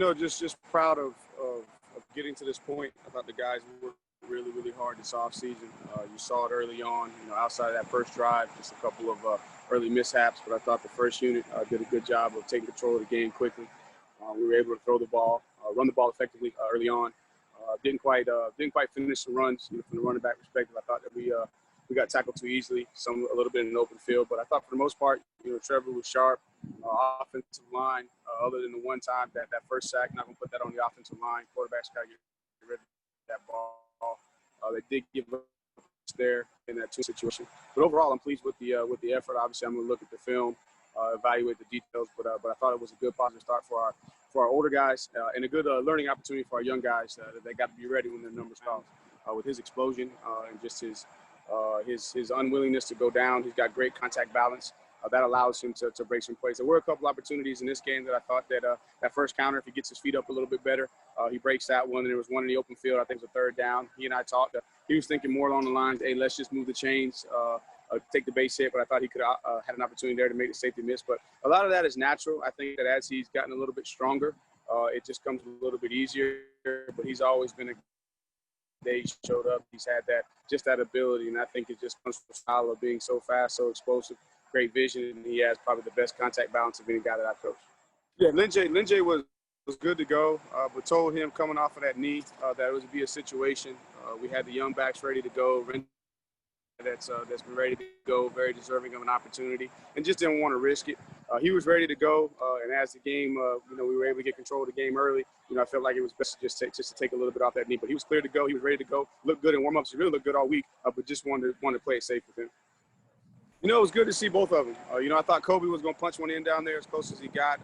Just proud of getting to this point. I thought the guys worked really, really hard this offseason. You saw it early on, outside of that first drive, just a couple of early mishaps, but I thought the first unit did a good job of taking control of the game quickly. We were able to throw the ball, run the ball effectively early on. Didn't quite finish the runs from the running back perspective. I thought that we got tackled too easily, a little bit in the open field, but I thought for the most part, Trevor was sharp. Offensive line, other than the one time that first sack, not gonna put that on the offensive line. Quarterback's got to get rid of that ball. They did give up there in that two situation, but overall, I'm pleased with the effort. Obviously, I'm gonna look at the film, evaluate the details, but I thought it was a good positive start for our older guys and a good learning opportunity for our young guys. They got to be ready when their numbers call. With his explosion and just his unwillingness to go down, he's got great contact balance. That allows him to break some plays. There were a couple opportunities in this game that I thought that first counter, if he gets his feet up a little bit better, he breaks that one. And there was one in the open field. I think it was a third down. He and I talked. He was thinking more along the lines, hey, let's just move the chains, take the base hit. But I thought he could have had an opportunity there to make the safety miss. But a lot of that is natural. I think that as he's gotten a little bit stronger, it just comes a little bit easier. But he's always been he showed up. He's had that ability, and I think it just comes from the style of being so fast, so explosive, great vision, and he has probably the best contact balance of any guy that I've coached. Yeah, Lynjay was good to go, but told him coming off of that knee that it would be a situation. We had the young backs ready to go. That's been ready to go, very deserving of an opportunity, and just didn't want to risk it. He was ready to go, and as the game, we were able to get control of the game early. I felt like it was best just to take a little bit off that knee, but he was clear to go. He was ready to go. Looked good in warm-ups. He really looked good all week, but just wanted to play it safe with him. It was good to see both of them. I thought Kobe was going to punch one in down there as close as he got,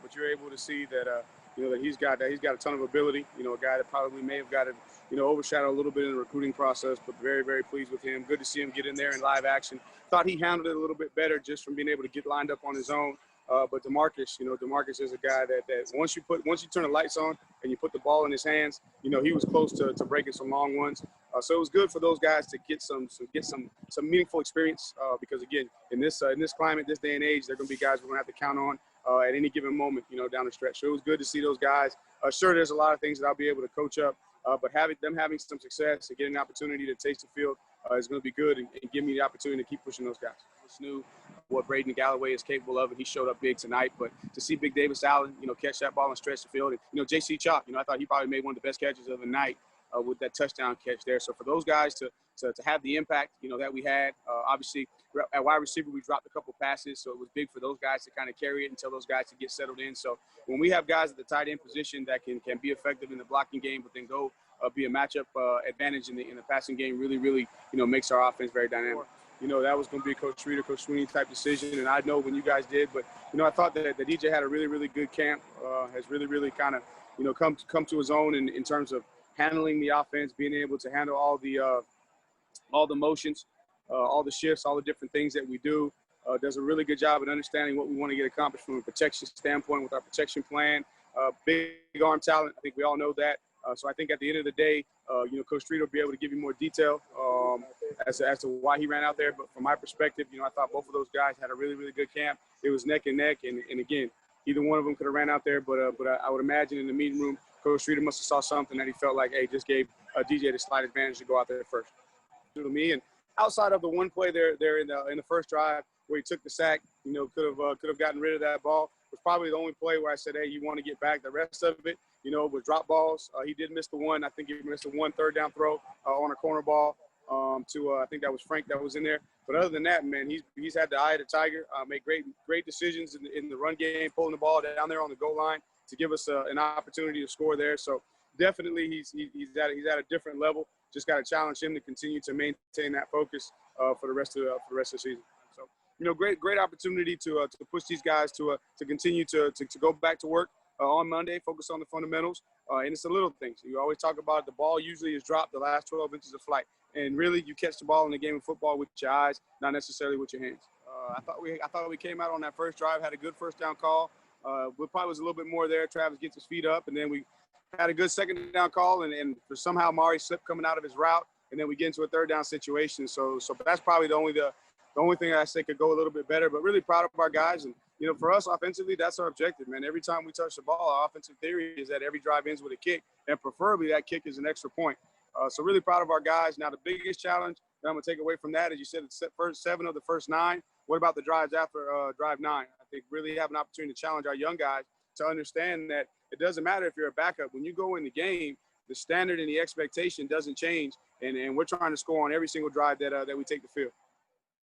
but you're able to see that that he's got a ton of ability. A guy that probably may have got it, overshadowed a little bit in the recruiting process, but very, very pleased with him. Good to see him get in there in live action. Thought he handled it a little bit better just from being able to get lined up on his own. But DeMarcus is a guy that once you turn the lights on and you put the ball in his hands, he was close to breaking some long ones. So it was good for those guys to get some meaningful experience because again, in this climate, this day and age, they're going to be guys we're going to have to count on at any given moment, down the stretch. So it was good to see those guys. Sure, there's a lot of things that I'll be able to coach up, but having some success and getting an opportunity to taste the field is going to be good and give me the opportunity to keep pushing those guys. Just knew what Braden Galloway is capable of, and he showed up big tonight. But to see Big Davis Allen, catch that ball and stretch the field, and J.C. Chalk, I thought he probably made one of the best catches of the night with that touchdown catch there. So for those guys to have the impact, that we had, obviously at wide receiver we dropped a couple passes, so it was big for those guys to kind of carry it until those guys to get settled in. So when we have guys at the tight end position that can be effective in the blocking game, but then go be a matchup advantage in the passing game, really makes our offense very dynamic. That was going to be a Coach Reeder, Coach Sweeney type decision, and I know when you guys did, but I thought that DJ had a really, really good camp, has really kind of come to his own in terms of handling the offense, being able to handle all the motions, all the shifts, all the different things that we do. Does a really good job at understanding what we want to get accomplished from a protection standpoint with our protection plan. Big arm talent, I think we all know that. So I think at the end of the day, Coach Street will be able to give you more detail as to why he ran out there. But from my perspective, I thought both of those guys had a really, really good camp. It was neck and neck. And again, either one of them could have ran out there. But I would imagine in the meeting room, Coach Street must have saw something that he felt like, hey, just gave DJ the slight advantage to go out there first. To me, and outside of the one play there in the first drive where he took the sack, could have gotten rid of that ball. It was probably the only play where I said, hey, you want to get back. The rest of it, was drop balls. He did miss the one. I think he missed the one third down throw on a corner ball to I think that was Frank that was in there. But other than that, man, he's had the eye of the tiger. Made great decisions in the run game, pulling the ball down there on the goal line to give us an opportunity to score there. So definitely he's at a different level. Just got to challenge him to continue to maintain that focus for the rest of the season. So great opportunity to push these guys to continue to go back to work on Monday, focus on the fundamentals, and it's the little things. You always talk about the ball usually is dropped the last 12 inches of flight, and really you catch the ball in the game of football with your eyes, not necessarily with your hands. I thought we came out on that first drive, had a good first down call. We probably was a little bit more there. Travis gets his feet up, and then we had a good second down call, and for somehow Mari slipped coming out of his route, and then we get into a third down situation. So that's probably the only thing I say could go a little bit better. But really proud of our guys, and for us offensively, that's our objective, man. Every time we touch the ball, our offensive theory is that every drive ends with a kick, and preferably that kick is an extra point. So really proud of our guys. Now, the biggest challenge that I'm going to take away from that, as you said, it's first 7 of the first 9. What about the drives after drive 9? I think really have an opportunity to challenge our young guys to understand that it doesn't matter if you're a backup. When you go in the game, the standard and the expectation doesn't change, and we're trying to score on every single drive that we take the field.